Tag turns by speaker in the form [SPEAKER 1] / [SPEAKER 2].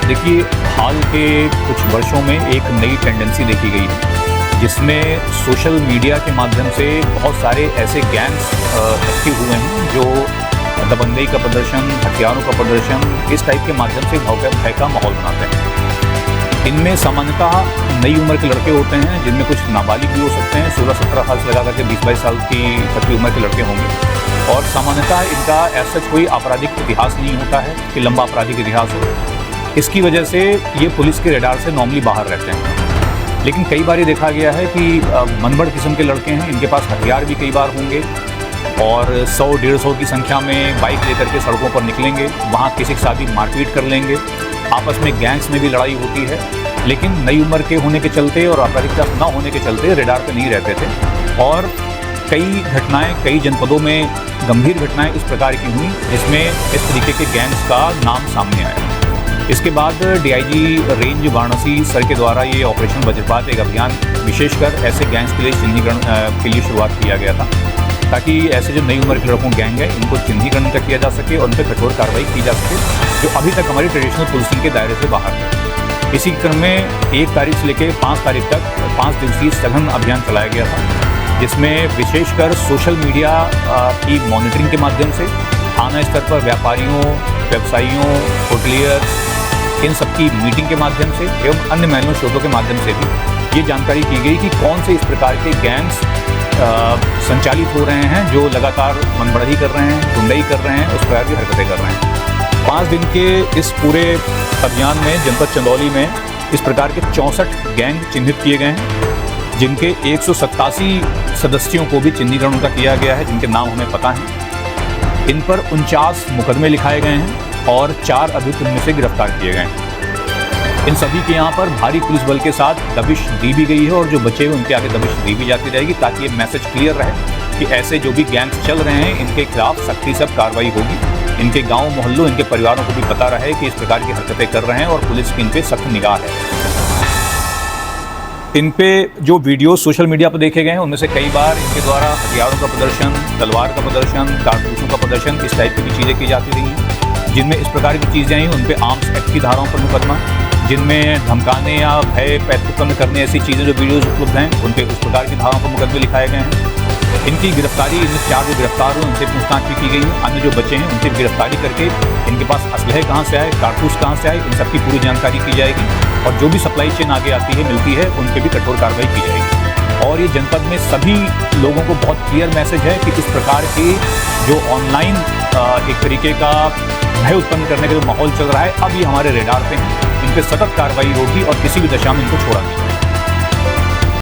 [SPEAKER 1] देखिए, हाल के कुछ वर्षों में एक नई टेंडेंसी देखी गई है जिसमें सोशल मीडिया के माध्यम से बहुत सारे ऐसे गैंग्स एक्टिव हुए हैं जो दबंगई का प्रदर्शन, हथियारों का प्रदर्शन, इस टाइप के माध्यम से भय का माहौल बनाते हैं। इनमें सामान्यतः नई उम्र के लड़के होते हैं जिनमें कुछ नाबालिग भी हो सकते हैं, 16-17 साल से लगा करके 20-22 साल की तक की उम्र के लड़के होंगे। और सामान्यतः इनका ऐसा कोई आपराधिक इतिहास नहीं होता है कि लंबा आपराधिक इतिहास हो। इसकी वजह से ये पुलिस के रडार से नॉर्मली बाहर रहते हैं। लेकिन कई बार ये देखा गया है कि मनबड़ किस्म के लड़के हैं, इनके पास हथियार भी कई बार होंगे और 100-150 की संख्या में बाइक लेकर के सड़कों पर निकलेंगे, वहाँ किसी के साथ भी मारपीट कर लेंगे, आपस में गैंग्स में भी लड़ाई होती है। लेकिन नई उम्र के होने के चलते और आपराधिकता न होने के चलते रडार पर नहीं रहते थे और कई घटनाएं, कई जनपदों में गंभीर घटनाएं इस प्रकार की हुई जिसमें इस तरीके के गैंग्स का नाम सामने आया। इसके बाद डीआईजी रेंज वाराणसी सर के द्वारा ये ऑपरेशन वज्रपात एक अभियान विशेषकर ऐसे गैंग्स के लिए चिन्हीकरण के लिए शुरुआत किया गया था, ताकि ऐसे जो नई उम्र के लड़कों गैंग है इनको चिन्हीकरण किया जा सके और उन पर कठोर कार्रवाई की जा सके जो अभी तक हमारी ट्रेडिशनल पुलिसिंग के दायरे से बाहर है। इसी क्रम में 1 तारीख से लेकर 5 तारीख तक 5 दिवसीय सघन अभियान चलाया गया था, जिसमें विशेषकर सोशल मीडिया की मॉनिटरिंग के माध्यम से थाना स्तर पर व्यापारियों, व्यवसायियों, होटलियर्स, इन सबकी मीटिंग के माध्यम से एवं अन्य महलों स्रोतों के माध्यम से भी ये जानकारी की गई कि कौन से इस प्रकार के गैंग्स संचालित हो रहे हैं जो लगातार मनबढ़ी कर रहे हैं, गुंडाई कर रहे हैं, उस प्रकार की हरकतें कर रहे हैं। 5 दिन के इस पूरे अभियान में जनपद चंदौली में इस प्रकार के 64 गैंग चिन्हित किए गए हैं, जिनके 187 सदस्यों को भी चिन्हीकरण उनका किया गया है, जिनके नाम हमें पता हैं। इन पर 49 मुकदमे लिखाए गए हैं और 4 अभियुक्त इनमें से गिरफ्तार किए गए हैं। इन सभी के यहाँ पर भारी पुलिस बल के साथ दबिश दी भी गई है और जो बचे हुए उनके आगे दबिश दी भी जाती रहेगी, ताकि ये मैसेज क्लियर रहे कि ऐसे जो भी गैंग्स चल रहे हैं इनके खिलाफ सख्ती से कार्रवाई होगी। इनके गांव मोहल्लों, इनके परिवारों को भी पता रहे कि इस प्रकार की हरकतें कर रहे हैं और पुलिस की इन पे सख्त निगाह है। इन पे जो वीडियो सोशल मीडिया पर देखे गए हैं उनमें से कई बार इनके द्वारा हथियारों का प्रदर्शन, तलवार का प्रदर्शन, कारतूसों का प्रदर्शन, इस टाइप की चीज़ें की जाती रही हैं। जिनमें इस प्रकार की चीज़ें आई उन पे आर्म्स एक्ट की धाराओं पर मुकदमा, जिनमें धमकाने या भय उत्पन्न करने ऐसी चीज़ें जो वीडियोज उपलब्ध हैं उन पे उस प्रकार की धाराओं पर मुकदमे लिखाए गए हैं। इनकी गिरफ्तारी, इनमें 4 जो गिरफ्तार हुए उनसे पूछताछ भी की गई है। अन्य जो बचे हैं उनकी गिरफ्तारी करके इनके पास असलहे कहाँ से आए, कारतूस कहाँ से आए, इन सबकी पूरी जानकारी की जाएगी और जो भी सप्लाई चेन आगे आती है, मिलती है, उन पर भी कठोर कार्रवाई की जाएगी। और ये जनपद में सभी लोगों को बहुत क्लियर मैसेज है कि इस प्रकार के जो ऑनलाइन एक तरीके का भय उत्पन्न करने का जो माहौल चल रहा है, अब ये हमारे रेडार पे हैं, इन पर सतत कार्रवाई होगी और किसी भी दशा में इनको छोड़ा नहीं।